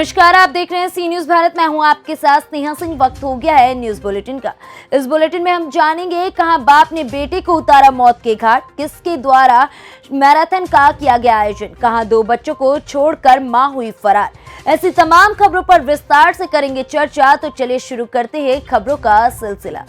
नमस्कार, आप देख रहे हैं सी न्यूज भारत। मैं हूं आपके साथ स्नेहा सिंह। वक्त हो गया है न्यूज बुलेटिन का। इस बुलेटिन में हम जानेंगे कहां बाप ने बेटे को उतारा मौत के घाट, किसके द्वारा मैराथन का किया गया आयोजन, कहां 2 बच्चों को छोड़कर मां हुई फरार। ऐसी तमाम खबरों पर विस्तार से करेंगे चर्चा। तो चलिए शुरू करते हैं खबरों का सिलसिला।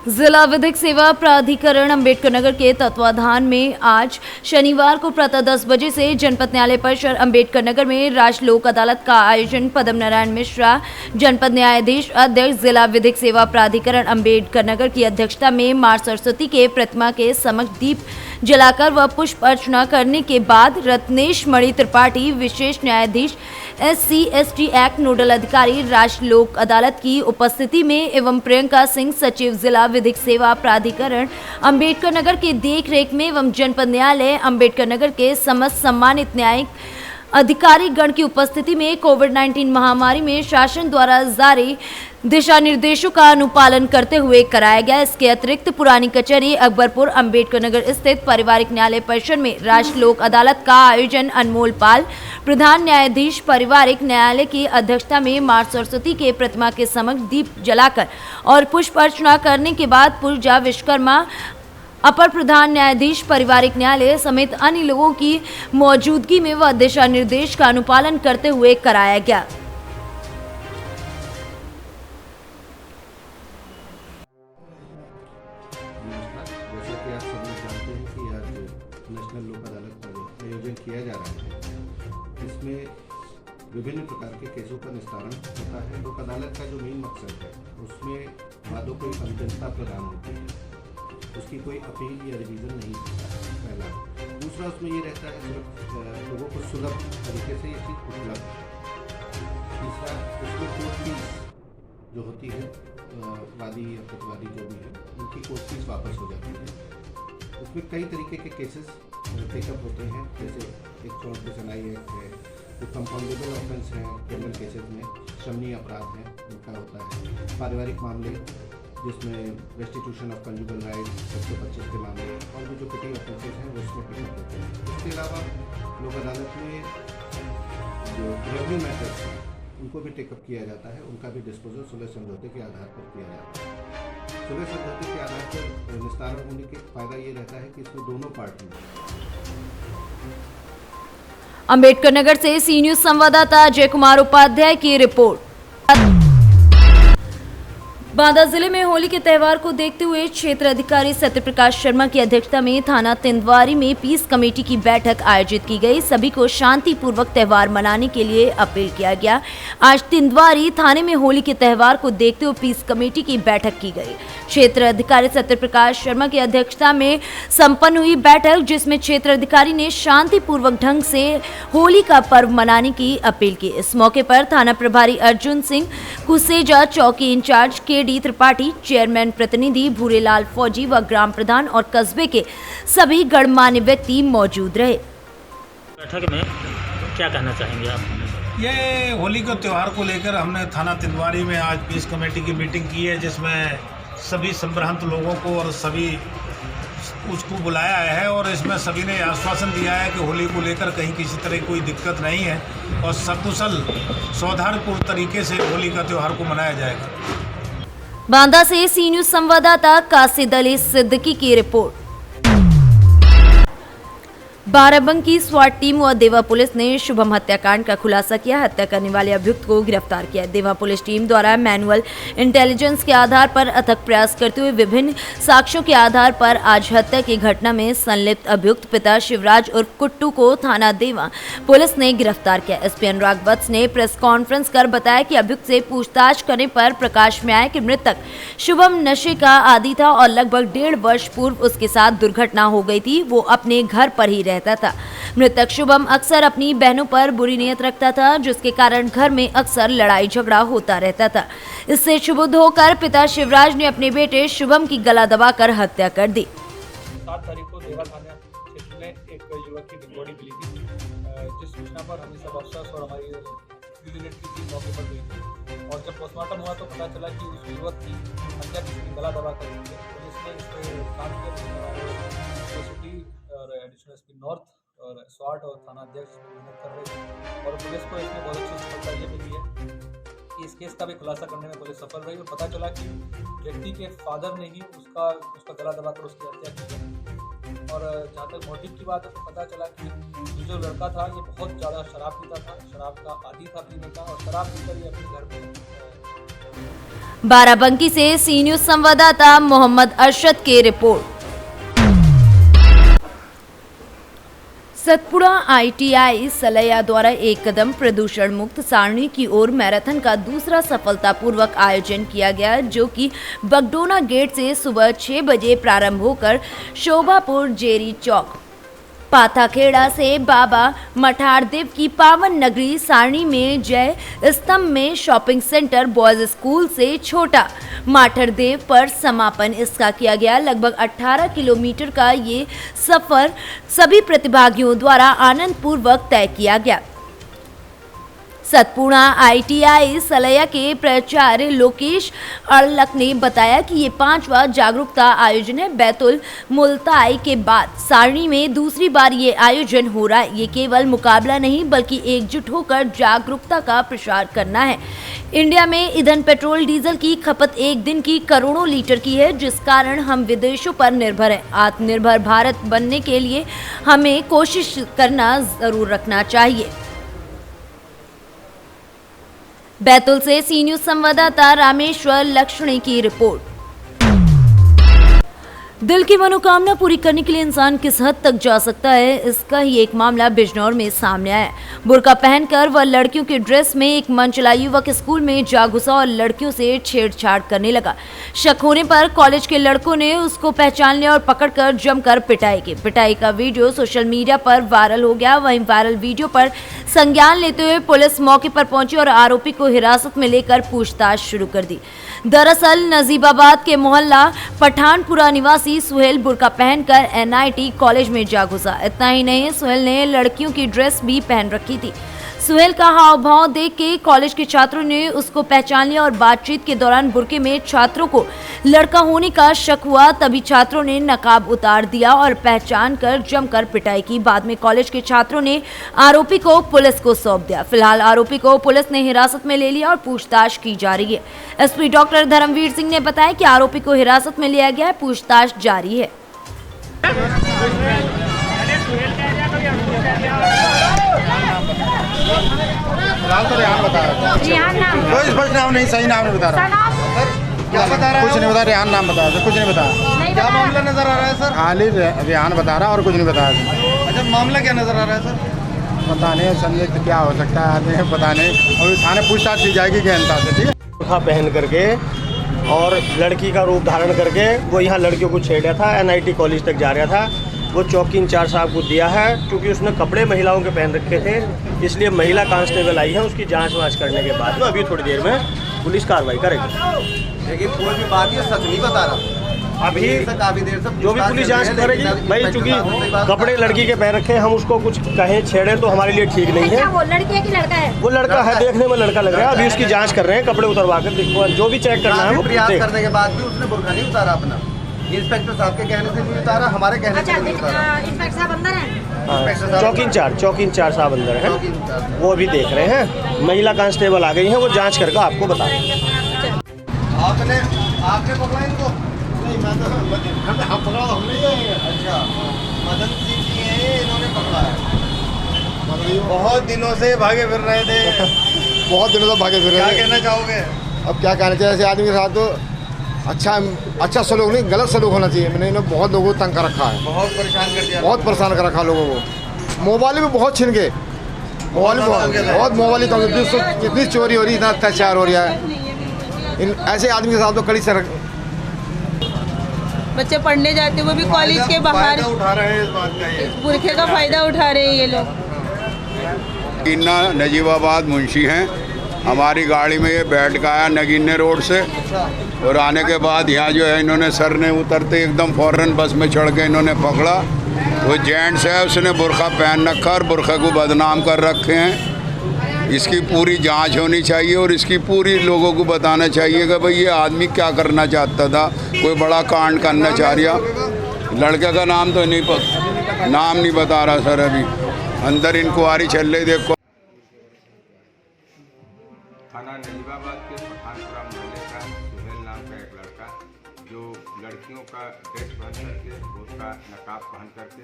जिला विधिक सेवा प्राधिकरण अंबेडकर नगर के तत्वाधान में आज शनिवार को प्रातः 10 बजे से जनपद न्यायालय परिसर अंबेडकर नगर में राष्ट्रीय लोक अदालत का आयोजन पद्म नारायण मिश्रा, जनपद न्यायाधीश अध्यक्ष जिला विधिक सेवा प्राधिकरण अंबेडकर नगर की अध्यक्षता में मां सरस्वती के प्रतिमा के समक्ष दीप जलाकर व पुष्प अर्चना करने के बाद रत्नेश मणि त्रिपाठी, विशेष न्यायाधीश SC/ST एक्ट नोडल अधिकारी राष्ट्रीय लोक अदालत की उपस्थिति में एवं प्रियंका सिंह, सचिव जिला विधिक सेवा प्राधिकरण अंबेडकर नगर के देखरेख में एवं जनपद न्यायालय अंबेडकर नगर के समस्त सम्मानित न्यायिक अधिकारी गण की उपस्थिति में कोविड-19 महामारी में शासन द्वारा जारी दिशा निर्देशों का अनुपालन करते हुए कराया गया। इसके अतिरिक्त पुरानी कचहरी अकबरपुर अंबेडकर नगर स्थित पारिवारिक न्यायालय परिसर में राष्ट्रीय लोक अदालत का आयोजन अनमोल पाल, प्रधान न्यायाधीश पारिवारिक न्यायालय की अध्यक्षता में मां सरस्वती के प्रतिमा के समक्ष दीप जलाकर और पुष्प अर्चना करने के बाद पूजा विश्वकर्मा, अपर प्रधान न्यायाधीश पारिवारिक न्यायालय समेत अन्य लोगों की मौजूदगी में वह दिशा निर्देश का अनुपालन करते हुए कराया गया। जैसा कि आप सब लोग जानते हैं कि आज नेशनल लोक अदालत का आयोजन किया जा रहा है। इसमें विभिन्न प्रकार के केसों का निस्तारण होता है। लोक अदालत का जो मेन मकसद है उसमें वादों को अंतिमता प्रदान होती है, उसकी कोई अपील या रिवीजन नहीं होता है, पहला। दूसरा, उसमें ये रहता है सिर्फ लोगों को सुलभ तरीके से ये चीज़ उपलब्ध। तीसरा, उसमें कोर्ट फीस जो होती है, वादी या प्रतिवादी जो भी है उनकी कोर्ट फीस वापस हो जाती है। उसमें कई तरीके के केसेस टेकअप होते हैं, जैसे 134 NI एक्ट है, जो कंपाउंडेबल ऑफेंस हैं क्रिमिनल केसेस में, शमनी अपराध हैं उनका होता है, पारिवारिक मामले जिसमें रेस्टिट्यूशन ऑफ कंजुगल राइट 125 के मामले और भी जो पिटिंग ऑफेंसेज हैं वो उसमें पिकअप होते हैं। इसके अलावा लोक अदालत में जो रेवेन्यू मैटर्स हैं उनको भी टेकअप किया जाता है, उनका भी डिस्पोजल सुलह समझौते के आधार पर किया जाता है। सुलह समझौते के आधार पर निस्तारण होने के फायदा ये रहता है कि इसमें दोनों पार्टी अंबेडकर नगर से सी न्यूज संवाददाता अजय कुमार उपाध्याय की रिपोर्ट। बांदा जिले में होली के त्यौहार को देखते हुए क्षेत्र अधिकारी सत्यप्रकाश शर्मा की अध्यक्षता में थाना तिंदवारी में पीस कमेटी की बैठक आयोजित की गई। सभी को शांतिपूर्वक त्यौहार मनाने के लिए अपील किया गया। आज तिंदवारी थाने में होली के त्यौहार को देखते हुए पीस कमेटी की बैठक की गई। क्षेत्र अधिकारी सत्यप्रकाश शर्मा की अध्यक्षता में संपन्न हुई बैठक, जिसमें क्षेत्र अधिकारी ने शांतिपूर्वक ढंग से होली का पर्व मनाने की अपील की। इस मौके पर थाना प्रभारी अर्जुन सिंह कुसेजा, चौकी इंचार्ज KD त्रिपाठी, चेयरमैन प्रतिनिधि भूरेलाल फौजी व ग्राम प्रधान और कस्बे के सभी गणमान्य व्यक्ति मौजूद रहे। बैठक में क्या कहना चाहेंगे आप? ये होली के त्यौहार को लेकर हमने थाना तिंदवारी में आज पीस कमेटी की मीटिंग की है, जिसमें सभी संभ्रांत लोगों को और सभी उसको बुलाया है और इसमें सभी ने आश्वासन दिया है कि होली को लेकर कहीं किसी तरह की कोई दिक्कत नहीं है और सकुशल सौहार्दपूर्ण तरीके से होली का त्यौहार को मनाया जाएगा। बांदा से सी न्यूज संवाददाता कासिद अली सिद्दीकी की रिपोर्ट। बाराबंकी स्वाट टीम व देवा पुलिस ने शुभम हत्याकांड का खुलासा किया। हत्या करने वाले अभियुक्त को गिरफ्तार किया। देवा पुलिस टीम द्वारा मैनुअल इंटेलिजेंस के आधार पर अथक प्रयास करते हुए विभिन्न साक्ष्यों के आधार पर आज हत्या की घटना में संलिप्त अभियुक्त पिता शिवराज उर्फ कुट्टू को थाना देवा पुलिस ने गिरफ्तार किया। SP अनुराग वत्स ने प्रेस कॉन्फ्रेंस कर बताया कि अभियुक्त से पूछताछ करने पर प्रकाश में आया कि मृतक शुभम नशे का आदी था और लगभग 1.5 वर्ष पूर्व उसके साथ दुर्घटना हो गई थी। वो अपने घर पर ही रहता था। मृतक शुभम अक्सर अपनी बहनों पर बुरी नीयत रखता था, जिसके कारण घर में अक्सर लड़ाई झगड़ा होता रहता था। इससे क्षुब्ध होकर पिता शिवराज ने अपने बेटे शुभम की गला दबाकर हत्या कर दी। 7 तारीख को देवा थाना क्षेत्र में एक युवक की डेड बॉडी मिली थी, जिस सूचना पर हमें सब अफसर्स और हमारी यूनिट की टीम मौके पर गई थी और जब पोस्टमार्टम हुआ तो पता चला कि उस युवक की हत्या किसी ने गला दबा कर दी है। पुलिस ने इसको काट कर सिटी और एडिशनल SP नॉर्थ और स्वाट और थाना अध्यक्ष मेहनत कर रहे थे और पुलिस को इसमें बहुत अच्छी सफलता ये मिली है कि इस केस का भी खुलासा करने में पुलिस सफल रही और पता चला कि व्यक्ति के फादर ने ही उसका गला दबाकर उसकी हत्या की है। और जहाँ तक मोटिव की बात है तो पता चला कि ये जो लड़का था ये बहुत ज़्यादा शराब पीता था, शराब का आदी था पीने का और शराब पीकर ये अपने घर में बाराबंकी से सी न्यूज संवाददाता मोहम्मद अरशद की रिपोर्ट। सतपुड़ा ITI सलैया द्वारा एक कदम प्रदूषण मुक्त सारणी की ओर मैराथन का दूसरा सफलतापूर्वक आयोजन किया गया, जो कि बगडोना गेट से सुबह 6 बजे प्रारंभ होकर शोभापुर जेरी चौक पाथाखेड़ा से बाबा मठारदेव की पावन नगरी सारणी में जय स्तंभ में शॉपिंग सेंटर बॉयज स्कूल से छोटा माठरदेव पर समापन इसका किया गया। लगभग 18 किलोमीटर का ये सफर सभी प्रतिभागियों द्वारा आनंद पूर्वक तय किया गया। सतपुड़ा ITI सलैया के प्राचार्य लोकेश अड़लक ने बताया कि ये 5वां जागरूकता आयोजन है। बैतुल मुल्ताई के बाद सारणी में दूसरी बार ये आयोजन हो रहा है। ये केवल मुकाबला नहीं बल्कि एकजुट होकर जागरूकता का प्रसार करना है। इंडिया में ईंधन पेट्रोल डीजल की खपत एक दिन की करोड़ों लीटर की है, जिस कारण हम विदेशों पर निर्भर हैं। आत्मनिर्भर भारत बनने के लिए हमें कोशिश करना जरूर रखना चाहिए। बैतुल से सी न्यूज संवाददाता रामेश्वर लक्ष्मणी की रिपोर्ट। दिल की मनोकामना पूरी करने के लिए इंसान किस हद तक जा सकता है, इसका ही एक मामला बिजनौर में सामने आया। बुर्का पहनकर वह लड़कियों के ड्रेस में एक मनचला युवक स्कूल में जा घुसा और लड़कियों से छेड़छाड़ करने लगा। शक होने पर कॉलेज के लड़कों ने उसको पहचान लिया और पकड़कर जमकर पिटाई की। पिटाई का वीडियो सोशल मीडिया पर वायरल हो गया। वहीं वायरल वीडियो पर संज्ञान लेते हुए पुलिस मौके पर पहुंची और आरोपी को हिरासत में लेकर पूछताछ शुरू कर दी। दरअसल नजीबाबाद के मोहल्ला पठानपुरा निवासी सुहेल बुर्का पहनकर NIT कॉलेज में जा घुसा। इतना ही नहीं, सुहेल ने लड़कियों की ड्रेस भी पहन रखी थी। सुहेल का हाव भाव देख के कॉलेज के छात्रों ने उसको पहचान लिया और बातचीत के दौरान बुर्के में छात्रों को लड़का होने का शक हुआ। तभी छात्रों ने नकाब उतार दिया और पहचान कर जमकर पिटाई की। बाद में कॉलेज के छात्रों ने आरोपी को पुलिस को सौंप दिया। फिलहाल आरोपी को पुलिस ने हिरासत में ले लिया और पूछताछ की जा रही है। SP डॉक्टर धर्मवीर सिंह ने बताया कि आरोपी को हिरासत में लिया गया है, पूछताछ जारी है। फिलहाल तो रेहान बता रहा था। कोई स्पष्ट नाम नहीं, सही नाम नहीं बता रहा। क्या बता रहा है? कुछ नहीं बता, रेहान नाम बता रहा, कुछ नहीं बता। क्या मामला नजर आ रहा है सर? खाली रेहान बता रहा और कुछ नहीं बता रहा। अच्छा, मामला क्या नजर आ रहा है सर? पता नहीं, संदिग्ध क्या हो सकता है आदमी, पता नहीं। अभी थाने पूछताछ की जाएगी गहनता से। ठीक है, बुर्का पहन करके और लड़की का रूप धारण करके वो यहाँ लड़कियों को छेड़ रहा था। NIT कॉलेज तक जा रहा था। वो चौकी इंचार्ज साहब को दिया है, क्योंकि उसने कपड़े महिलाओं के पहन रखे थे, इसलिए महिला कांस्टेबल आई है। उसकी जांच वाँच करने के बाद में अभी थोड़ी देर में पुलिस कार्रवाई करेगी। लेकिन कोई भी बात ये सच नहीं बता रहा। अभी काफी देर से जो भी पुलिस जांच करेगी भाई, चूंकि कपड़े लड़की के पहन रखे, हम उसको कुछ कहें छेड़े तो हमारे लिए ठीक नहीं है। वो लड़की है कि लड़का है? वो लड़का है, देखने में लड़का लग रहा है। अभी उसकी जांच कर रहे हैं, कपड़े उतरवा कर जो भी चेक करना है वो प्रयास करने के बाद भी उसने बुर्का नहीं उतारा अपना। इंस्पेक्टर साहब के कहने से नहीं उतारा, हमारे कहने से नहीं उतारा। इंस्पेक्टर साहब अंदर हैं? चौकी इंचार्ज साहब अंदर हैं, वो अभी देख रहे हैं। महिला कांस्टेबल आ गई हैं, वो जांच करके आपको बता देंगे। आपने पकड़ा इनको? नहीं, मैं तो हम पकड़ा हम नहीं जाएंगे। अच्छा, मदन सिंह जी हैं, इन्होंने पकड़ा है। बहुत दिनों से भागे फिर रहे थे। बहुत दिनों से भागे फिर रहे थे। क्या कहना चाहोगे? अब क्या कहना चाहिए, ऐसे आदमी के साथ तो अच्छा सलूक नहीं, गलत सलूक होना चाहिए। मैंने इन्हें बहुत लोगों को तंग कर रखा है, बहुत परेशान कर दिया, बहुत परेशान कर रखा लोगों को। मोबाइल भी बहुत छिन गए, मोबाइल कितनी चोरी हो रही है, इतना अत्याचार हो रहा है। इन ऐसे आदमी के साथ तो कड़ी से बच्चे पढ़ने जाते वो भी कॉलेज के बाहर उठा रहे हैं इस बात का, ये बुरखे का फायदा उठा रहे हैं ये लोग। इन्ना नजीबाबाद मुंशी हैं, हमारी गाड़ी में ये बैठ के आया नगीने रोड से, और आने के बाद यहाँ जो है इन्होंने सर ने उतरते एकदम फ़ौरन बस में चढ़ के इन्होंने पकड़ा। वो जेंट्स है, उसने बुर्का पहन रखा और बुर्खे को बदनाम कर रखे हैं। इसकी पूरी जांच होनी चाहिए और इसकी पूरी लोगों को बताना चाहिए कि भाई ये आदमी क्या करना चाहता था, कोई बड़ा कांड करना चाह रहा। लड़के का नाम तो नहीं पता। नाम नहीं बता रहा सर, अभी अंदर इंक्वायरी चल रही। देखो थाना नजीबाबाद के पठानपुरा मोहल्ले का सुहेल नाम का एक लड़का जो लड़कियों का ड्रेस पहन करके, उसका नकाब पहन करके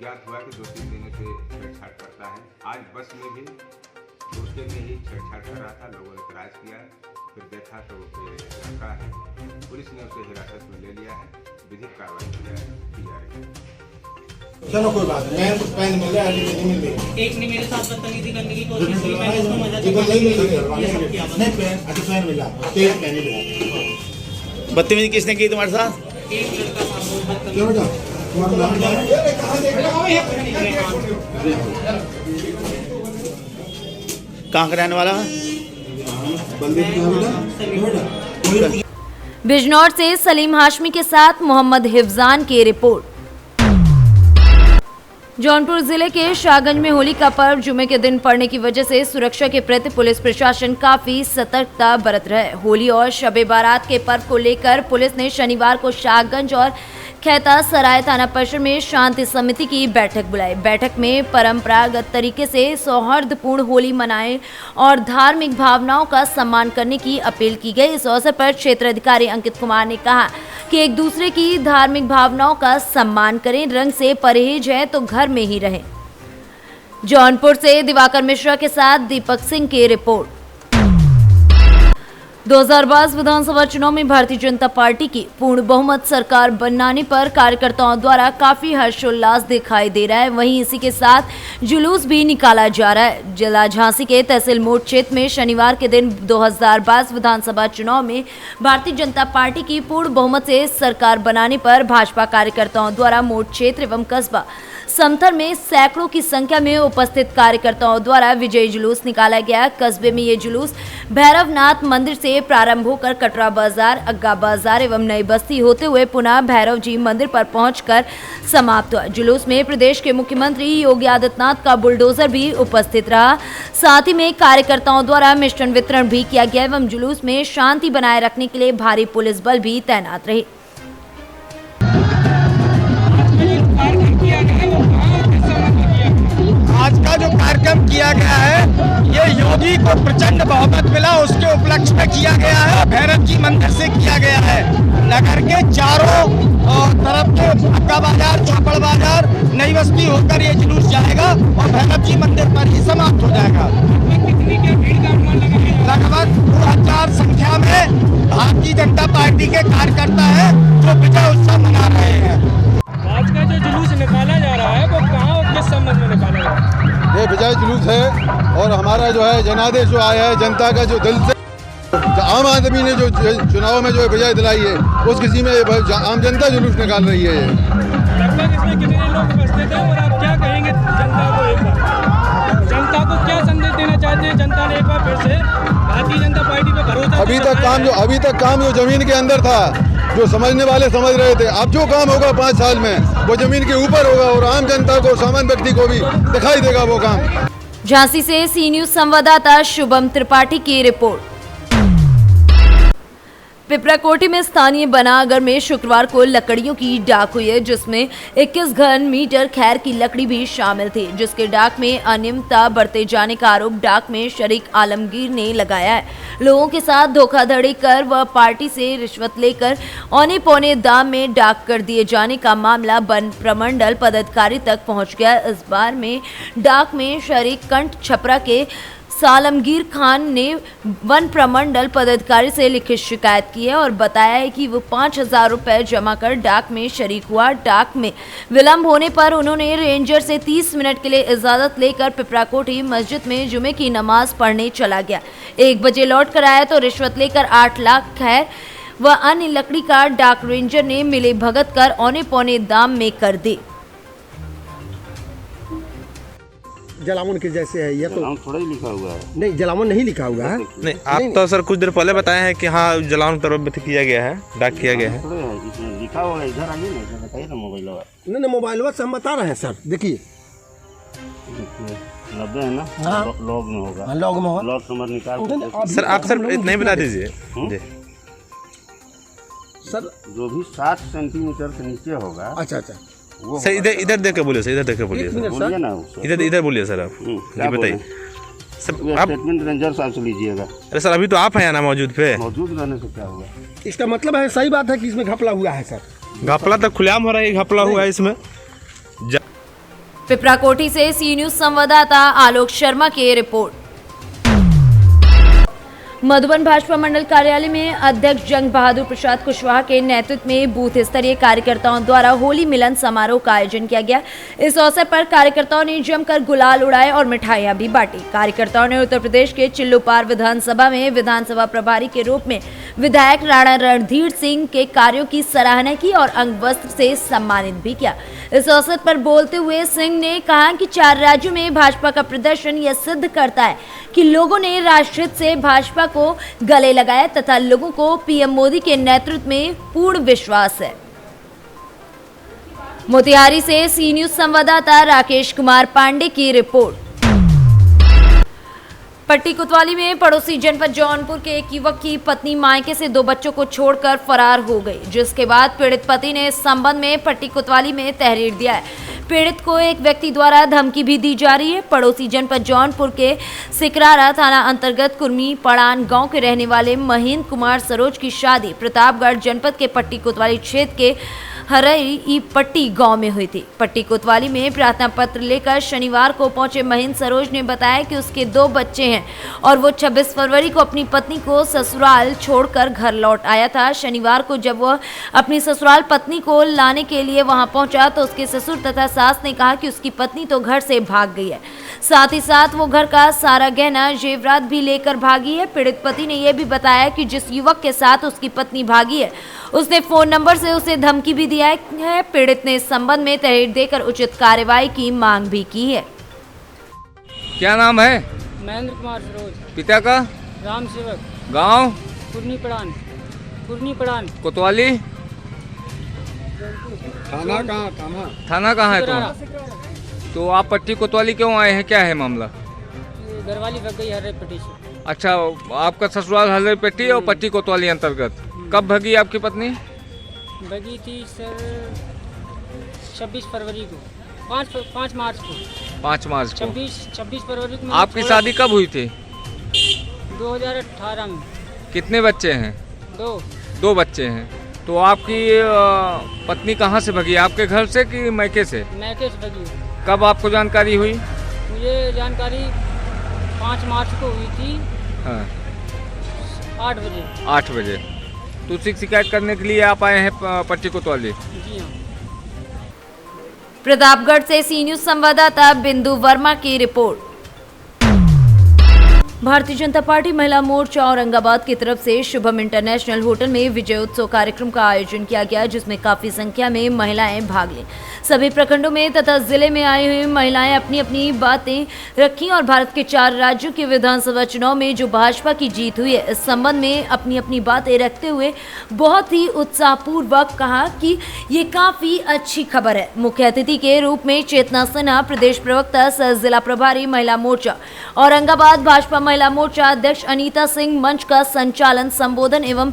ज्ञात हुआ कि 2-3 दिनों से छेड़छाड़ करता है। आज बस में भी गुस्से में ही छेड़छाड़ कर रहा था। लोगों ने इतराज़ किया, फिर देखा तो लड़का है। पुलिस ने उसे हिरासत में ले लिया है, विधिक कार्रवाई की जा रही है। चलो कोई बात नहीं, मैं कुछ पैन मिल रहा है, नहीं मिल रही। एक ने मेरे साथ बदतमीजी करने की कोशिश की, मैंने उसको मजा नहीं पैन, अच्छा पैन मिला, तेल पैन मिला। बदतमीजी किसने की तुम्हारे साथ? एक लड़का था वो बदतमीजी। क्यों बेटा तुम्हारा नाम क्या है? कहाँ का रहने वाला है? बिजनौर से सलीम हाशमी के साथ मोहम्मद हिफ्जान की रिपोर्ट। जौनपुर जिले के शाहगंज में होली का पर्व जुमे के दिन पड़ने की वजह से सुरक्षा के प्रति पुलिस प्रशासन काफी सतर्कता बरत रहा है। होली और शबे बारात के पर्व को लेकर पुलिस ने शनिवार को शाहगंज और खैता सराय थाना परिसर में शांति समिति की बैठक बुलाई। बैठक में परंपरागत तरीके से सौहार्दपूर्ण होली मनाएं और धार्मिक भावनाओं का सम्मान करने की अपील की गई। इस अवसर पर क्षेत्र अधिकारी अंकित कुमार ने कहा कि एक दूसरे की धार्मिक भावनाओं का सम्मान करें, रंग से परहेज है तो घर में ही रहें। जौनपुर से दिवाकर मिश्रा के साथ दीपक सिंह की रिपोर्ट। 2022 विधानसभा चुनाव में भारतीय जनता पार्टी की पूर्ण बहुमत सरकार बनाने पर कार्यकर्ताओं द्वारा काफी हर्षोल्लास दिखाई दे रहा है। वहीं इसी के साथ जुलूस भी निकाला जा रहा है। जिला झांसी के तहसील मोड़ क्षेत्र में शनिवार के दिन 2022 विधानसभा चुनाव में भारतीय जनता पार्टी की पूर्ण बहुमत से सरकार बनाने पर भाजपा कार्यकर्ताओं द्वारा मोड़ क्षेत्र एवं कस्बा समथर में सैकड़ों की संख्या में उपस्थित कार्यकर्ताओं द्वारा विजयी जुलूस निकाला गया। कस्बे में ये जुलूस भैरवनाथ मंदिर से प्रारंभ होकर कटरा बाजार, अग्गा बाजार एवं नई बस्ती होते हुए पुनः भैरव जी मंदिर पर पहुंचकर समाप्त हुआ। जुलूस में प्रदेश के मुख्यमंत्री योगी आदित्यनाथ का बुलडोजर भी उपस्थित रहा। साथ ही में कार्यकर्ताओं द्वारा मिष्टान वितरण भी किया गया एवं जुलूस में शांति बनाए रखने के लिए भारी पुलिस बल भी तैनात रहे। आज का जो कार्यक्रम किया गया है ये योगी को प्रचंड बहुमत मिला, उसके उपलक्ष्य में किया गया है। भैरव जी मंदिर से किया गया है। नगर के चारों तरफ के अक्का बाजार, चौपड़ बाजार, नई बस्ती होकर ये जुलूस जाएगा और भैरव जी मंदिर पर ही समाप्त हो जाएगा। लगभग 2000 संख्या में भारतीय जनता पार्टी के कार्यकर्ता है जो विजय उत्सव मना रहे हैं। आज का जो जुलूस निकाला जा रहा है वो कहाँ और किस संबंध में निकाला जा रहा है? ये विजय जुलूस है और हमारा जो है जनादेश जो आया है जनता का, जो दिल से आम आदमी ने जो चुनाव में जो विजय दिलाई है उस किसी में आम जनता जुलूस निकाल रही है। लगभग इसमें कितने लोग उपस्थित हैं और आप क्या कहेंगे जनता को? एक बार जनता को क्या संदेश देना चाहते हैं? जनता ने एक बार फिर से भारतीय जनता पार्टी पे भरोसा। अभी तक काम जो जमीन के अंदर था, जो समझने वाले समझ रहे थे, अब जो काम होगा 5 साल में वो जमीन के ऊपर होगा और आम जनता को, सामान्य व्यक्ति को भी दिखाई देगा वो काम। झांसी से सी न्यूज संवाददाता शुभम त्रिपाठी की रिपोर्ट। पिपराकोटी में स्थानीय बनागर में शुक्रवार को लकड़ियों की डाक हुई है, जिसमें 21 घन मीटर खैर की लकड़ी भी शामिल थी, जिसके डाक में अनियमितता बरते जाने का आरोप डाक में शरीक आलमगीर ने लगाया है। लोगों के साथ धोखाधड़ी कर व पार्टी से रिश्वत लेकर औने पौने दाम में डाक कर दिए जाने का मामला वन प्रमंडल पदाधिकारी तक पहुंच गया। इस बार में डाक में शरीक कंठ छपरा के सालमगीर खान ने वन प्रमंडल पदाधिकारी से लिखित शिकायत की है और बताया है कि वो 5000 रुपये जमा कर डाक में शरीक हुआ। डाक में विलंब होने पर उन्होंने रेंजर से 30 मिनट के लिए इजाज़त लेकर पिपराकोटी मस्जिद में जुमे की नमाज पढ़ने चला गया। 1 बजे लौट कर आया तो रिश्वत लेकर 8 लाख खैर व अन्य लकड़ी का डाक रेंजर ने मिले भगत कर औने पौने दाम में कर दी। जलावन के जैसे है ये, तो थोड़ा ही लिखा हुआ है। नहीं, जलावन नहीं लिखा हुआ है। नहीं, आप तो सर कुछ देर पहले बताए हैं कि हाँ जलावन तरफ किया गया है, डाक किया गया है। लिखा हुआ है, इधर आइए ना, बताइए ना मोबाइल। नहीं, मोबाइल से हम बता रहे हैं सर, देखिए 90 है ना। हाँ। लॉग में होगा। हाँ, लॉग में होगा। लॉग नंबर निकाल सर आप सर नहीं बता दीजिए जी। सर जो भी 60 सेंटीमीटर से नीचे होगा, अच्छा, वो सर इधर इधर देख के बोलिए सर, इधर देख के बोलिए सर, बोलिए ना इधर इधर बोलिए सर आप। क्या जी बताइए सर। आप स्टेटमेंट रेंजर साहब से लीजिएगा। अरे सर अभी तो आप हैं ना मौजूद पे। मौजूद रहने से क्या होगा? इसका मतलब है सही बात है कि इसमें घपला हुआ है सर। घपला तो खुलेआम हो रहा है, घपला हुआ है इसमें। पिपराकोठी से सी न्यूज संवाददाता आलोक शर्मा की रिपोर्ट। मधुबन भाजपा मंडल कार्यालय में अध्यक्ष जंग बहादुर प्रसाद कुशवाहा के नेतृत्व में बूथ स्तरीय कार्यकर्ताओं द्वारा होली मिलन समारोह का आयोजन किया गया। इस अवसर पर कार्यकर्ताओं ने जमकर गुलाल उड़ाए और मिठाइयां भी बांटी। कार्यकर्ताओं ने उत्तर प्रदेश के चिल्लूपार विधानसभा में विधानसभा प्रभारी के रूप में विधायक राणा रणधीर सिंह के कार्यों की सराहना की और अंगवस्त्र से सम्मानित भी किया। इस अवसर पर बोलते हुए सिंह ने कहा कि 4 राज्यों में भाजपा का प्रदर्शन यह सिद्ध करता है कि लोगों ने राष्ट्रहित से भाजपा को गले लगाया तथा लोगों को पीएम मोदी के नेतृत्व में पूर्ण विश्वास है। मोतिहारी से सी न्यूज संवाददाता राकेश कुमार पांडे की रिपोर्ट। पट्टी कोतवाली में पड़ोसी जनपद जौनपुर के एक युवक की पत्नी मायके से 2 बच्चों को छोड़कर फरार हो गई, जिसके बाद पीड़ित पति ने इस संबंध में पट्टी कोतवाली में तहरीर दिया है। पीड़ित को एक व्यक्ति द्वारा धमकी भी दी जा रही है। पड़ोसी जनपद जौनपुर के सिकरारा थाना अंतर्गत कुर्मी पड़ान गांव के रहने वाले महेंद्र कुमार सरोज की शादी प्रतापगढ़ जनपद के पट्टी कोतवाली क्षेत्र के हरई पट्टी गांव में हुई थी। पट्टी कोतवाली में प्रार्थना पत्र लेकर शनिवार को पहुंचे महेंद्र सरोज ने बताया कि उसके 2 बच्चे हैं और वो 26 फरवरी को अपनी पत्नी को ससुराल छोड़कर घर लौट आया था। शनिवार को जब वह अपनी ससुराल पत्नी को लाने के लिए वहां पहुंचा तो उसके ससुर तथा सास ने कहा कि उसकी पत्नी तो घर से भाग गई है, साथ ही साथ वो घर का सारा गहना जेवरात भी लेकर भागी है। पीड़ित पति ने यह भी बताया कि जिस युवक के साथ उसकी पत्नी भागी है उसने फोन नंबर से उसे धमकी भी दिया है। पीड़ित ने इस संबंध में तहरीर देकर उचित कार्रवाई की मांग भी की है। क्या नाम है? महेंद्र कुमार सरोज। पिता का? राम सेवक। गांव? कुर्नी पड़ान कोतवाली। थाना कहाँ? थाना कहाँ है तुम्हारा? तो आप पट्टी कोतवाली क्यों आए हैं, क्या है मामला? घरवाली भग गई हरे पट्टी से। अच्छा, आपका ससुराल हल्दर पेटी और पट्टी कोतवाली अंतर्गत। कब भगी आपकी पत्नी? भगी थी सर 26 फरवरी को, 5 मार्च को। 5 मार्च को। 26 फरवरी को। आपकी शादी कब हुई थी? 2018 में। कितने बच्चे हैं? 2 बच्चे हैं। तो आपकी पत्नी कहाँ से भगी, आपके घर से कि मैके से? मैके से भगी। कब आपको जानकारी हुई? मुझे जानकारी 5 मार्च को हुई थी। हाँ। 8 बजे। 8 बजे। तो उसकी शिकायत करने के लिए आप आए हैं पट्टी कोतवाली? जी हाँ। प्रतापगढ़ से सी न्यूज संवाददाता बिंदु वर्मा की रिपोर्ट। भारतीय जनता पार्टी महिला मोर्चा औरंगाबाद की तरफ से शुभम इंटरनेशनल होटल में विजय उत्सव कार्यक्रम का आयोजन किया गया, जिसमें काफी संख्या में महिलाएं भाग लीं। सभी प्रखंडों में तथा जिले में आई हुई महिलाएं अपनी अपनी बातें रखी और भारत के 4 राज्यों के विधानसभा चुनाव में जो भाजपा की जीत हुई है इस संबंध में अपनी अपनी बातें रखते हुए बहुत ही उत्साहपूर्वक कहा कि ये काफी अच्छी खबर है। मुख्य अतिथि के रूप में चेतना सिन्हा, प्रदेश प्रवक्ता सह जिला प्रभारी महिला मोर्चा औरंगाबाद, भाजपा महिला मोर्चा अध्यक्ष अनीता सिंह मंच का संचालन, संबोधन एवं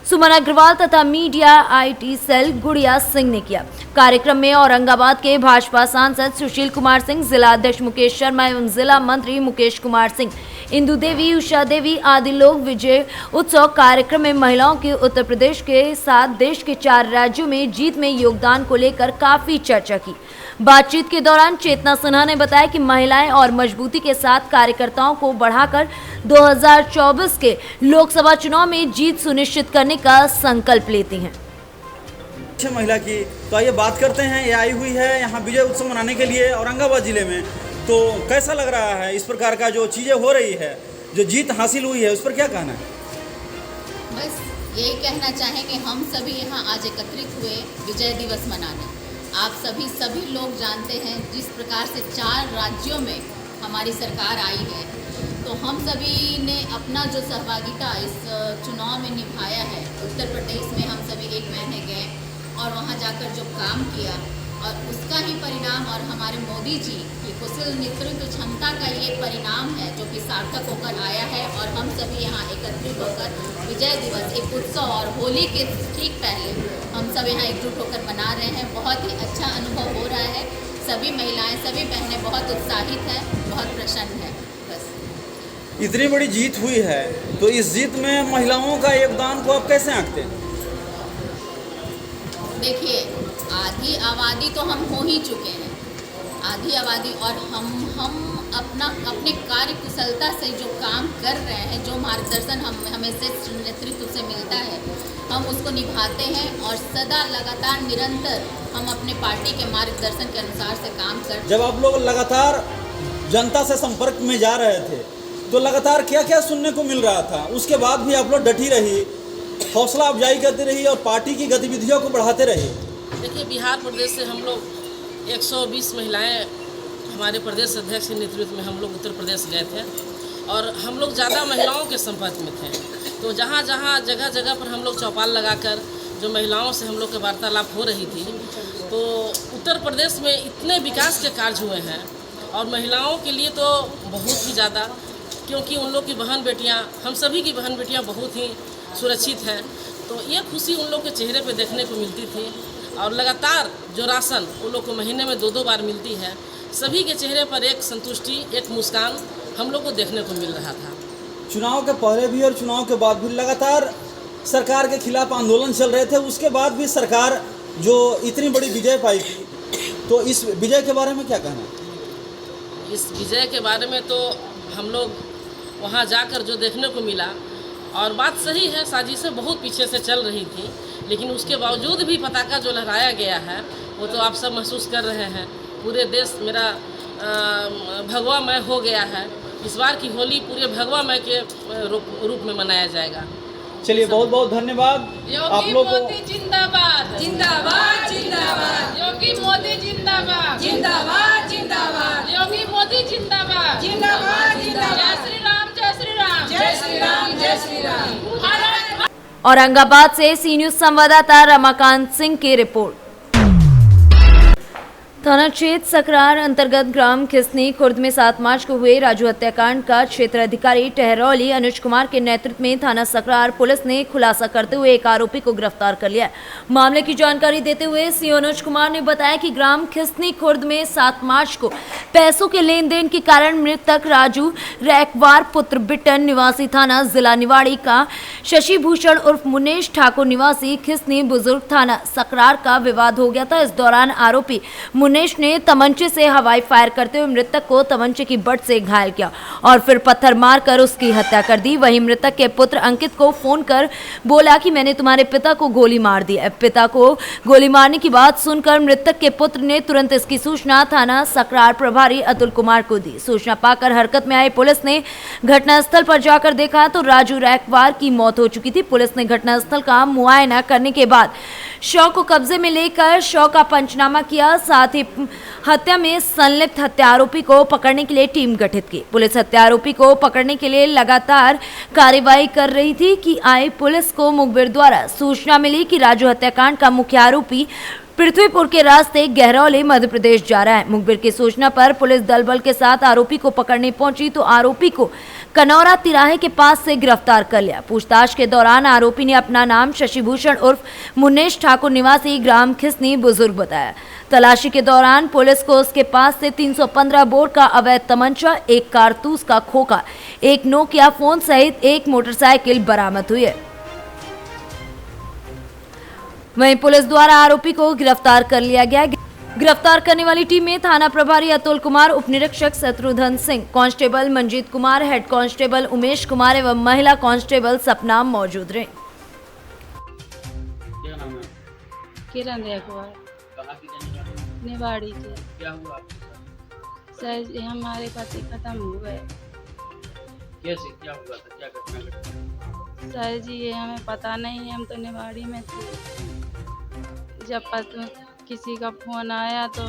सुमन अग्रवाल तथा मीडिया आईटी सेल गुड़िया सिंह ने किया। कार्यक्रम में औरंगाबाद के भाजपा सांसद सुशील कुमार सिंह, जिला अध्यक्ष मुकेश शर्मा एवं जिला मंत्री मुकेश कुमार सिंह, इंदु देवी, उषा देवी आदि लोग विजय उत्सव कार्यक्रम में महिलाओं के उत्तर प्रदेश के साथ देश के 4 राज्यों में जीत में योगदान को लेकर काफी चर्चा की। बातचीत के दौरान चेतना सिन्हा ने बताया कि महिलाएं और मजबूती के साथ कार्यकर्ताओं को बढ़ाकर 2024 के लोकसभा चुनाव में जीत सुनिश्चित करने का संकल्प लेती हैं। महिला की तो आइए बात करते हैं। ये आई हुई है यहाँ विजय उत्सव मनाने के लिए औरंगाबाद जिले में, तो कैसा लग रहा है इस प्रकार का जो चीज़ें हो रही है, जो जीत हासिल हुई है, उस पर क्या कहना है? बस यही कहना चाहेंगे, हम सभी यहाँ आज एकत्रित हुए विजय दिवस मनाने। आप सभी लोग जानते हैं जिस प्रकार से 4 राज्यों में हमारी सरकार आई है, तो हम सभी ने अपना जो सहभागिता इस चुनाव में निभाया है। उत्तर प्रदेश में हम सभी एक महीने गए और वहाँ जाकर जो काम किया और उसका ही परिणाम और हमारे मोदी जी की कुशल नेतृत्व क्षमता का ये परिणाम है जो कि सार्थक होकर आया है। और हम सभी यहाँ एकत्रित होकर विजय दिवस एक उत्सव और होली के ठीक पहले हम सब यहाँ एकजुट होकर मना रहे हैं। बहुत ही अच्छा अनुभव हो रहा है। सभी महिलाएं, सभी बहनें बहुत उत्साहित हैं, बहुत प्रसन्न हैं। बस इतनी बड़ी जीत हुई है तो इस जीत में महिलाओं का योगदान को आप कैसे आंकते हैं? देखिए, आधी आबादी तो हम हो ही चुके हैं, आधी आबादी, और हम अपने कार्य कुशलता से जो काम कर रहे हैं, जो मार्गदर्शन हमें से नेतृत्व से मिलता है, हम उसको निभाते हैं और सदा लगातार निरंतर हम अपने पार्टी के मार्गदर्शन के अनुसार से काम करते। जब आप लोग लगातार जनता से संपर्क में जा रहे थे तो लगातार क्या क्या सुनने को मिल रहा था? उसके बाद भी आप लोग डटी रही, हौसला अफजाई करती रही और पार्टी की गतिविधियों को बढ़ाते रही। देखिए, बिहार प्रदेश से हम लोग 120 महिलाएं हमारे प्रदेश अध्यक्ष के नेतृत्व में हम लोग उत्तर प्रदेश गए थे और हम लोग ज़्यादा महिलाओं के संपर्क में थे। तो जहाँ जहाँ जगह जगह पर हम लोग चौपाल लगाकर जो महिलाओं से हम लोग की वार्तालाप हो रही थी, तो उत्तर प्रदेश में इतने विकास के कार्य हुए हैं और महिलाओं के लिए तो बहुत ही ज़्यादा, क्योंकि उन लोग की बहन बेटियाँ, हम सभी की बहन बेटियाँ बहुत ही सुरक्षित हैं। तो ये खुशी उन लोग के चेहरे पे देखने को मिलती थी और लगातार जो राशन उन लोग को महीने में 2-2 बार मिलती है, सभी के चेहरे पर एक संतुष्टि, एक मुस्कान हम लोग को देखने को मिल रहा था। चुनाव के पहले भी और चुनाव के बाद भी लगातार सरकार के खिलाफ आंदोलन चल रहे थे, उसके बाद भी सरकार जो इतनी बड़ी विजय पाई थी, तो इस विजय के बारे में क्या कहना? इस विजय के बारे में तो हम लोग वहाँ जाकर जो देखने को मिला, और बात सही है, साजिशें बहुत पीछे से चल रही थी, लेकिन उसके बावजूद भी पताका जो लहराया गया है वो तो आप सब महसूस कर रहे हैं। पूरे देश मेरा भगवामय हो गया है। इस बार की होली पूरे भगवामय के रूप में मनाया जाएगा। चलिए, बहुत बहुत धन्यवाद आप लोग को। जिंदाबाद जिंदाबाद जिंदाबाद, योगी मोदी जिंदाबाद जिंदाबाद जिंदाबाद, योगी मोदी जिंदाबाद जिंदाबाद जिंदाबाद, जय श्री राम जय श्री राम जय श्री राम जय श्री राम। औरंगाबाद से सी न्यूज संवाददाता रमाकांत सिंह की रिपोर्ट। थाना क्षेत्र सकरार अंतर्गत ग्राम खिसनी खुर्द में 7 मार्च को हुए राजू हत्याकांड का क्षेत्र अधिकारी टहरौली अनुज कुमार के नेतृत्व में थाना सकरार पुलिस ने खुलासा करते हुए एक आरोपी को गिरफ्तार कर लिया। मामले की जानकारी देते हुए सी अनुज कुमार ने बताया कि ग्राम खिसनी खुर्द में 7 मार्च को पैसों के लेन देन के कारण मृतक राजू रैकवार पुत्र बिटन निवासी थाना जिला निवाड़ी का शशि भूषण उर्फ मुनेश ठाकुर निवासी खिसनी बुजुर्ग थाना सकरार का विवाद हो गया था। इस दौरान आरोपी मुनेश ने तमंचे से हवाई फायर करते हुए मृतक को तमंचे की बट से घायल किया और फिर पत्थर मारकर उसकी हत्या कर दी। वहीं मृतक के पुत्र अंकित को फोन कर बोला कि मैंने तुम्हारे पिता को गोली मार दी है। पिता को गोली मारने की बात सुनकर मृतक के पुत्र ने तुरंत इसकी सूचना थाना सकरार प्रभारी अतुल कुमार को दी। सूचना पाकर हरकत में आई पुलिस ने घटनास्थल पर जाकर देखा तो राजू रैकवार की मौत हो चुकी थी। पुलिस ने घटनास्थल का मुआयना करने के बाद शव को कब्जे में लेकर शव का पंचनामा किया। साथ ही हत्या में संलिप्त हत्या आरोपी को पकड़ने के लिए टीम गठित की। पुलिस हत्या आरोपी को पकड़ने के लिए लगातार कार्रवाई कर रही थी कि आई पुलिस को मुखबिर द्वारा सूचना मिली कि राजू हत्याकांड का मुख्य आरोपी पृथ्वीपुर के रास्ते गहरौली मध्य प्रदेश जा रहा है। मुखबिर की सूचना पर पुलिस दल बल के साथ आरोपी को पकड़ने पहुंची तो आरोपी को कनौरा तिराहे के पास से गिरफ्तार कर लिया। पूछताछ के दौरान आरोपी ने अपना नाम शशि भूषण उर्फ मुनेश ठाकुर निवासी ग्राम खिसनी बुजुर्ग बताया। तलाशी के दौरान पुलिस को उसके पास से 315 बोर का अवैध तमंचा, 1 कारतूस का खोखा, 1 नोकिया फोन सहित 1 मोटरसाइकिल बरामद हुई है। वहीं पुलिस द्वारा आरोपी को गिरफ्तार कर लिया गया। गिरफ्तार करने वाली टीम में थाना प्रभारी अतुल कुमार, उप निरीक्षक Shatrughan Singh, constable Manjeet Kumar, head constable Umesh Kumar एवं महिला कांस्टेबल सपना मौजूद रहे। क्या नाम है? किरण रैकवार, कहाँ की रहने वाली हैं? निवाड़ी के। क्या हुआ आपके साथ? सर हमारे पति खत्म हो गए। कैसे, क्या हुआ था, क्या घटना घटी? सर जी ये हमें पता नहीं, हम तो निवाड़ी में थे। जब किसी का फोन आया तो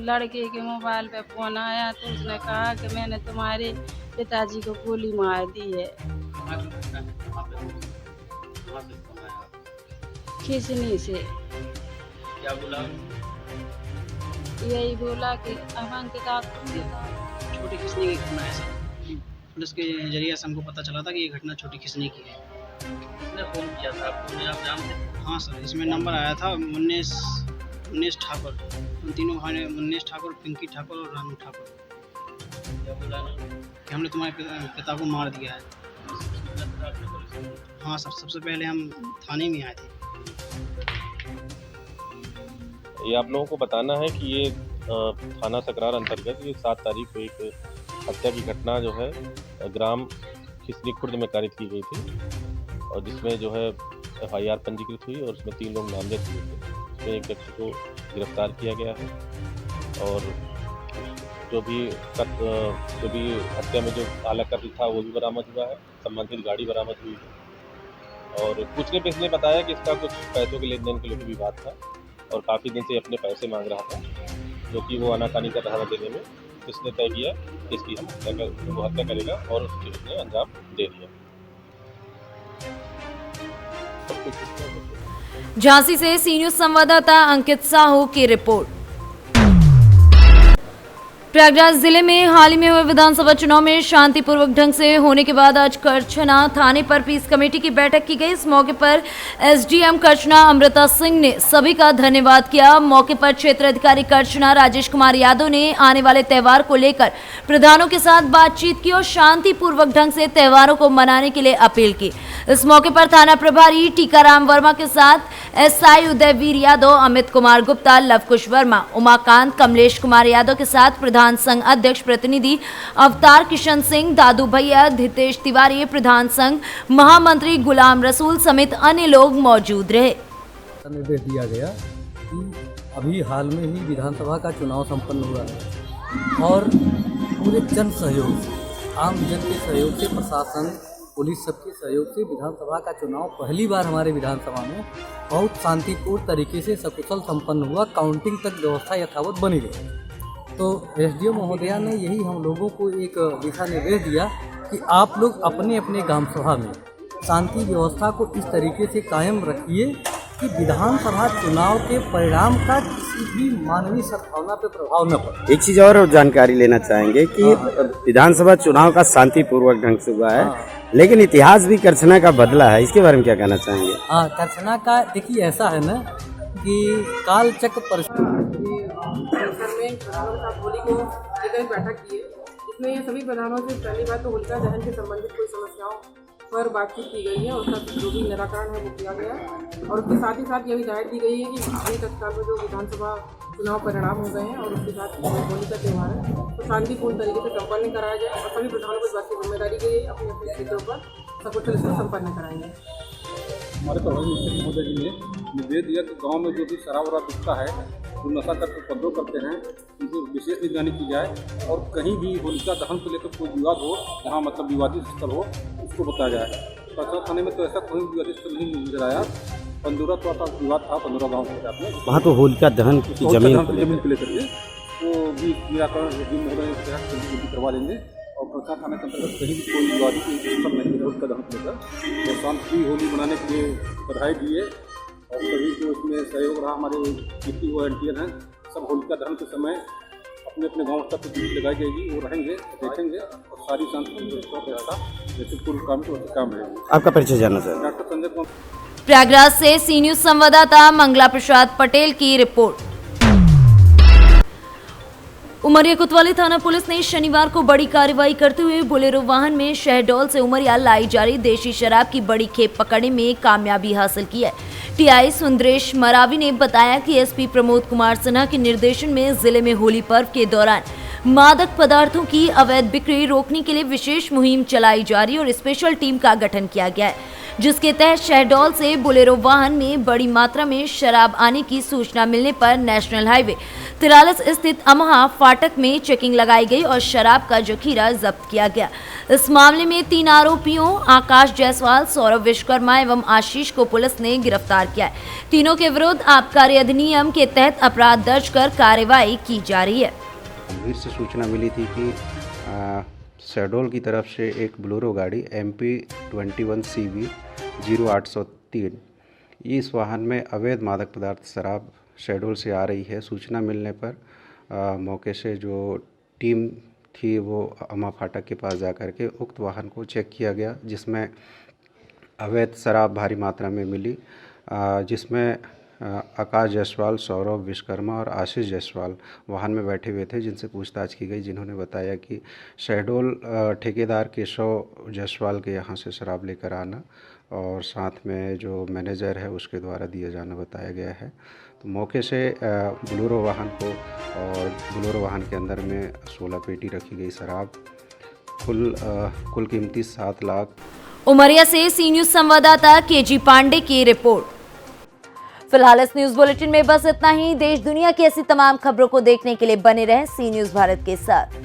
लड़के के मोबाइल पे फोन आया तो उसने कहा कि मैंने तुम्हारे पिताजी को गोली मार दी है। कहाँ की घटना है? कहाँ से फोन आया? खिसनी से। क्या बोला? यही बोला कि अब अंकिता छोटी खिसनी की घटना है सर। पुलिस के जरिए से हमको पता चला था कि ये घटना छोटी खिसनी की है। किसने फ़ोन किया था आपको, आप जानते थे? हाँ सर, इसमें नंबर आया था मुन्नेश ठाकुर। उन तीनों भाई ने, मुन्नेश ठाकुर, पिंकी ठाकुर और रानू ठाकुर। क्या बोला कि हमने तुम्हारे पिता को मार दिया है। हाँ सर, सबसे पहले हम थाने में आए थे। ये आप लोगों को बताना है कि ये थाना सकरार अंतर्गत ये 7 तारीख को एक हत्या की घटना जो है ग्राम खिसनी खुर्द में कारित की गई थी और जिसमें जो है FIR पंजीकृत हुई और उसमें 3 लोग नामजद हुए थे। उसमें एक व्यक्ति को गिरफ्तार किया गया है और जो भी हत्या में जो काला कत्ल था वो भी बरामद हुआ है, संबंधित गाड़ी बरामद हुई है और पूछने पे इसने बताया कि इसका कुछ पैसों के लेन देन के लिए विवाद था और काफ़ी दिन से अपने पैसे मांग रहा था, जो कि वो आनाकानी कर रहा था देने में। इसने तय किया कि इसकी हम हत्या करेगा और उसने अंजाम दे दिया। झांसी से सी न्यूज संवाददाता अंकित साहू की रिपोर्ट। प्रयागराज जिले में हाल ही में हुए विधानसभा चुनाव में शांतिपूर्वक ढंग से होने के बाद आज करछना थाने पर पीस कमेटी की बैठक की गई। इस मौके पर SDM करछना अमृता सिंह ने सभी का धन्यवाद किया। मौके पर क्षेत्र अधिकारी करछना राजेश कुमार यादव ने आने वाले त्योहार को लेकर प्रधानों के साथ बातचीत की और शांतिपूर्वक ढंग से त्योहारों को मनाने के लिए अपील की। इस मौके पर थाना प्रभारी टीकाराम वर्मा के साथ SI उदयवीर यादव, अमित कुमार गुप्ता, लवकुश वर्मा, उमाकांत, कमलेश कुमार यादव के साथ प्रधान संघ अध्यक्ष प्रतिनिधि अवतार किशन सिंह, दादू भैया, धितेश तिवारी, प्रधान संघ महामंत्री गुलाम रसूल समेत अन्य लोग मौजूद रहे। निर्देश दिया गया कि अभी हाल में ही विधानसभा का चुनाव संपन्न हुआ है और पूरे जन सहयोग से, आम जन के सहयोग से, प्रशासन, पुलिस सबके सहयोग से विधानसभा का चुनाव पहली बार हमारे विधानसभा में बहुत शांतिपूर्ण तरीके से सकुशल संपन्न हुआ। काउंटिंग तक व्यवस्था यथावत बनी रही। तो SDO महोदया ने यही हम लोगों को एक दिशा निर्देश दिया कि आप लोग अपने अपने ग्राम सभा में शांति व्यवस्था को इस तरीके से कायम रखिए कि विधानसभा चुनाव के परिणाम का किसी भी मानवीय सद्भावना पर प्रभाव न पड़े। एक चीज़ और जानकारी लेना चाहेंगे कि विधानसभा चुनाव का शांतिपूर्वक ढंग से हुआ है, लेकिन इतिहास भी करछना का बदला है, इसके बारे में क्या कहना चाहेंगे? हाँ, करछना का देखिए ऐसा है ना कि काल चक्र पर होली को लेकर बैठक की है, इसमें सभी प्रधानों से पहली बात तो होलिका दहन से संबंधित कोई समस्याओं पर बातचीत की गई है, उसका जो भी निराकरण है वो किया गया और उसके साथ ही साथ ये भी हिदायत दी गई है कि अभी तत्काल में जो विधानसभा चुनाव परिणाम हो गए हैं और उसके साथ होली का त्यौहार है तो शांतिपूर्ण तरीके से संपन्न कराया जाए और सभी प्रधानों को इस बात की जिम्मेदारी दी गई अपने अपने क्षेत्रों पर सकुशल से संपन्न कराएंगे। हमारे प्रभारी मुख्य मोदी जी ने निर्देश दिया कि गाँव में जो भी शराब वराब बिकता है, जो नशा करके उपद्रव करते हैं, उनकी विशेष निगरानी की जाए और कहीं भी होलिका दहन को लेकर कोई विवाद हो, जहाँ मतलब विवादित स्थल हो, उसको बताया जाए। करछना थाने में तो ऐसा कोई विवादित स्थल नहीं नजर आया। पंदूरा तो आता विवाद था, पंदूरा गाँव के वहाँ तो होलिका दहन की जमीन को लेकर के वो भी निराकरण महोदय करवा लेंगे और करछना थाने के अंतर्गत कहीं भी कोई विवादित स्थल नहीं है होलिका दहन को लेकर। तो शांति होली मनाने के लिए बधाई दिए और सभी को इसमें सहयोग रहा। हमारे जितनी वॉलंटियर हैं सब होलिका दहन के समय अपने अपने गांव स्तर पर ड्यूटी लगाई जाएगी, वो रहेंगे, देखेंगे और सारी शांति व्यवस्था जैसे पूर्व काम के वैसे काम रहेगी। आपका परिचय जानना चाहिए। डॉक्टर संजय कुमार, प्रयागराज से सी न्यूज संवाददाता मंगला प्रसाद पटेल की रिपोर्ट। उमरिया कोतवाली थाना पुलिस ने शनिवार को बड़ी कार्रवाई करते हुए बोलेरो वाहन में शहडोल से उमरिया लाई जा रही देशी शराब की बड़ी खेप पकड़ने में कामयाबी हासिल की है। TI सुंदरेश मरावी ने बताया कि SP प्रमोद कुमार सिन्हा के निर्देशन में जिले में होली पर्व के दौरान मादक पदार्थों की अवैध बिक्री रोकने के लिए विशेष मुहिम चलाई जा रही है और स्पेशल टीम का गठन किया गया है, जिसके तहत शहडोल से बोलेरो वाहन में बड़ी मात्रा में शराब आने की सूचना मिलने पर नेशनल हाईवे 43 स्थित अमहा फाटक में चेकिंग लगाई गई और शराब का जखीरा जब्त किया गया। इस मामले में 3 आरोपियों आकाश जायसवाल, सौरभ विश्वकर्मा एवं आशीष को पुलिस ने गिरफ्तार किया है। तीनों के विरुद्ध आबकारी अधिनियम के तहत अपराध दर्ज कर कार्रवाई की जा रही है। गंभीर से सूचना मिली थी कि शहडोल की तरफ से एक बोलेरो गाड़ी MP 21 CB 0803 इस वाहन में अवैध मादक पदार्थ शराब शहडोल से आ रही है। सूचना मिलने पर मौके से जो टीम थी वो अमा फाटक के पास जा कर के उक्त वाहन को चेक किया गया, जिसमें अवैध शराब भारी मात्रा में मिली, जिसमें आकाश जायसवाल, सौरभ विश्वकर्मा और आशीष जायसवाल वाहन में बैठे हुए थे, जिनसे पूछताछ की गई, जिन्होंने बताया कि शहडोल ठेकेदार केशव जायसवाल के यहाँ से शराब लेकर आना और साथ में जो मैनेजर है उसके द्वारा दिया जाना बताया गया है। तो मौके से बोलेरो वाहन को और बोलेरो वाहन के अंदर में 16 पेटी रखी गई शराब, कुल कीमती 7 लाख। उमरिया से सी न्यूज संवाददाता केजी पांडे की रिपोर्ट। फिलहाल इस न्यूज बुलेटिन में बस इतना ही। देश दुनिया की ऐसी तमाम खबरों को देखने के लिए बने रहें सी न्यूज भारत के साथ।